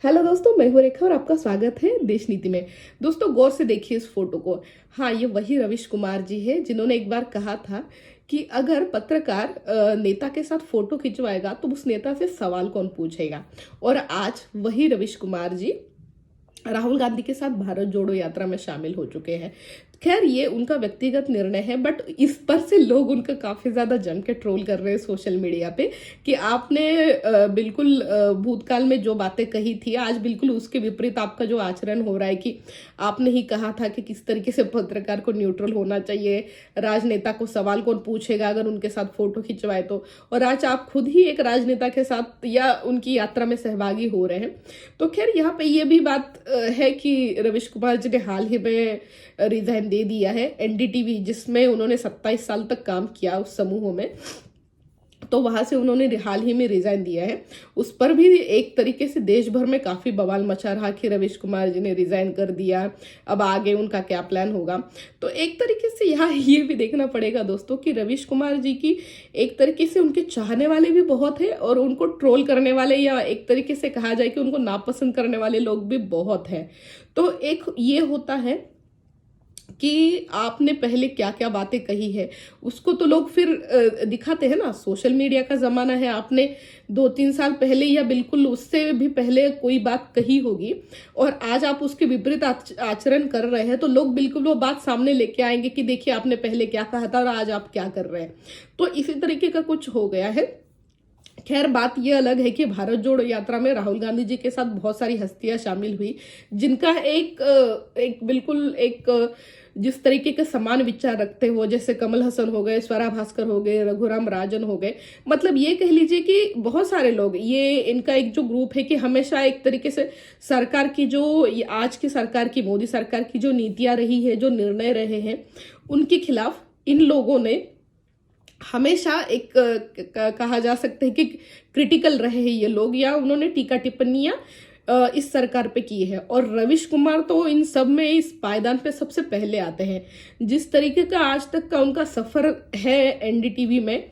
Hello दोस्तों, मैं हूं रेखा और आपका स्वागत है देश नीति में। दोस्तों, गौर से देखिए इस फोटो को। हाँ, ये वही रवीश कुमार जी है जिन्होंने एक बार कहा था कि अगर पत्रकार नेता के साथ फोटो खिंचवाएगा तो उस नेता से सवाल कौन पूछेगा। और आज वही रवीश कुमार जी राहुल गांधी के साथ भारत जोड़ो यात्रा में शामिल हो चुके हैं। खैर, ये उनका व्यक्तिगत निर्णय है, बट इस पर से लोग उनका काफी ज्यादा जम के ट्रोल कर रहे हैं सोशल मीडिया पे कि आपने बिल्कुल भूतकाल में जो बातें कही थी, आज बिल्कुल उसके विपरीत आपका जो आचरण हो रहा है कि आपने ही कहा था कि किस तरीके से पत्रकार को न्यूट्रल होना चाहिए, राजनेता को सवाल कौन पूछेगा अगर उनके साथ फोटो खिंचवाए तो। और आज आप खुद ही एक राजनेता के साथ या उनकी यात्रा में सहभागी हो रहे हैं। तो खैर, यहाँ पे ये भी बात है कि रवीश कुमार जी ने हाल ही में रिजाइन दे दिया है एनडीटीवी, जिसमें उन्होंने 27 साल तक काम किया उस समूह में। तो वहां से उन्होंने हाल ही में रिजाइन दिया है। उस पर भी एक तरीके से देश भर में काफी बवाल मचा रहा कि रवीश कुमार जी ने रिजाइन कर दिया, अब आगे उनका क्या प्लान होगा। तो एक तरीके से यहाँ ये भी देखना पड़ेगा दोस्तों कि रवीश कुमार जी की एक तरीके से उनके चाहने वाले भी बहुत है और उनको ट्रोल करने वाले, या एक तरीके से कहा जाए कि उनको नापसंद करने वाले लोग भी बहुत हैं। तो एक ये होता है कि आपने पहले क्या क्या बातें कही है उसको तो लोग फिर दिखाते हैं ना। सोशल मीडिया का जमाना है, आपने 2-3 साल पहले या बिल्कुल उससे भी पहले कोई बात कही होगी और आज आप उसके विपरीत आचरण कर रहे हैं, तो लोग बिल्कुल वो बात सामने लेके आएंगे कि देखिए आपने पहले क्या कहा था और आज आप क्या कर रहे हैं। तो इसी तरीके का कुछ हो गया है। खैर, बात यह अलग है कि भारत जोड़ो यात्रा में राहुल गांधी जी के साथ बहुत सारी हस्तियां शामिल हुई, जिनका एक बिल्कुल एक जिस तरीके के समान विचार रखते हो, जैसे कमल हसन हो गए, स्वरा भास्कर हो गए, रघुराम राजन हो गए। मतलब ये कह लीजिए कि बहुत सारे लोग, ये इनका एक जो ग्रुप है कि हमेशा एक तरीके से सरकार की जो आज की सरकार की, मोदी सरकार की जो नीतियां रही है, जो निर्णय रहे हैं, उनके खिलाफ इन लोगों ने हमेशा एक कहा जा सकता है कि क्रिटिकल रहे हैं ये लोग, या उन्होंने टीका टिप्पणियां इस सरकार पे की है। और रवीश कुमार तो इन सब में इस पायदान पे सबसे पहले आते हैं। जिस तरीके का आज तक का उनका सफर है एनडीटीवी में,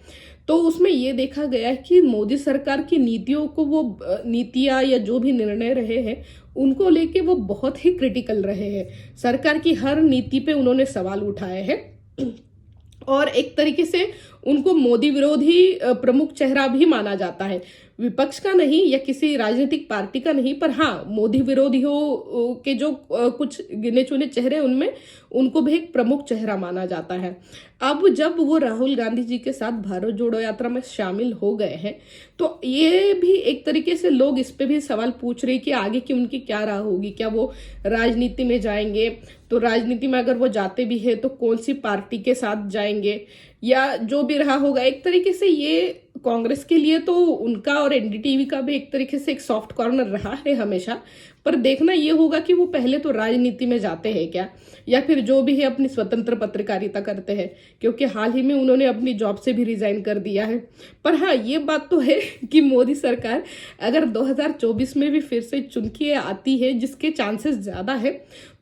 तो उसमें ये देखा गया है कि मोदी सरकार की नीतियों को, वो नीतियां या जो भी निर्णय रहे हैं उनको लेके वो बहुत ही क्रिटिकल रहे हैं। सरकार की हर नीति पे उन्होंने सवाल उठाए हैं और एक तरीके से उनको मोदी विरोधी प्रमुख चेहरा भी माना जाता है। विपक्ष का नहीं या किसी राजनीतिक पार्टी का नहीं, पर हाँ, मोदी विरोधियों के जो कुछ गिने चुने चेहरे, उनमें उनको भी एक प्रमुख चेहरा माना जाता है। अब जब वो राहुल गांधी जी के साथ भारत जोड़ो यात्रा में शामिल हो गए हैं, तो ये भी एक तरीके से लोग इस पे भी सवाल पूछ रहे हैं कि आगे की उनकी क्या राह होगी। क्या वो राजनीति में जाएंगे? तो राजनीति में अगर वो जाते भी है तो कौन सी पार्टी के साथ जाएंगे, या जो भी रहा होगा। एक तरीके से ये कांग्रेस के लिए तो उनका और एनडीटीवी का भी एक तरीके से एक सॉफ्ट कॉर्नर रहा है हमेशा। पर देखना ये होगा कि वो पहले तो राजनीति में जाते हैं क्या, या फिर जो भी है अपनी स्वतंत्र पत्रकारिता करते हैं, क्योंकि हाल ही में उन्होंने अपनी जॉब से भी रिजाइन कर दिया है। पर हाँ, ये बात तो है कि मोदी सरकार अगर 2024 में भी फिर से चुन के आती है, जिसके चांसेस ज्यादा है,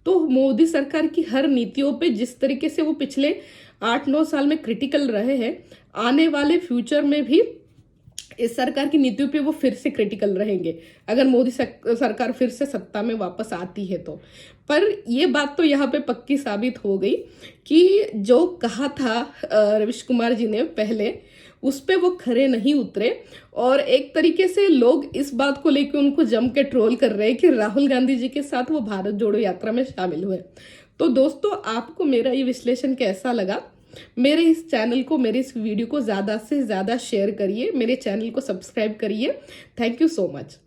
तो मोदी सरकार की हर नीतियों पे जिस तरीके से वो पिछले 8-9 साल में क्रिटिकल रहे हैं, आने वाले फ्यूचर में भी इस सरकार की नीतियों पे वो फिर से क्रिटिकल रहेंगे अगर मोदी सरकार फिर से सत्ता में वापस आती है तो। पर ये बात तो यहाँ पे पक्की साबित हो गई कि जो कहा था रवीश कुमार जी ने पहले, उस पे वो खरे नहीं उतरे। और एक तरीके से लोग इस बात को लेकर उनको जम के ट्रोल कर रहे हैं कि राहुल गांधी जी के साथ वो भारत जोड़ो यात्रा में शामिल हुए। तो दोस्तों, आपको मेरा ये विश्लेषण कैसा लगा? मेरे इस चैनल को, मेरे इस वीडियो को ज़्यादा से ज़्यादा शेयर करिए, मेरे चैनल को सब्सक्राइब करिए। Thank you so much.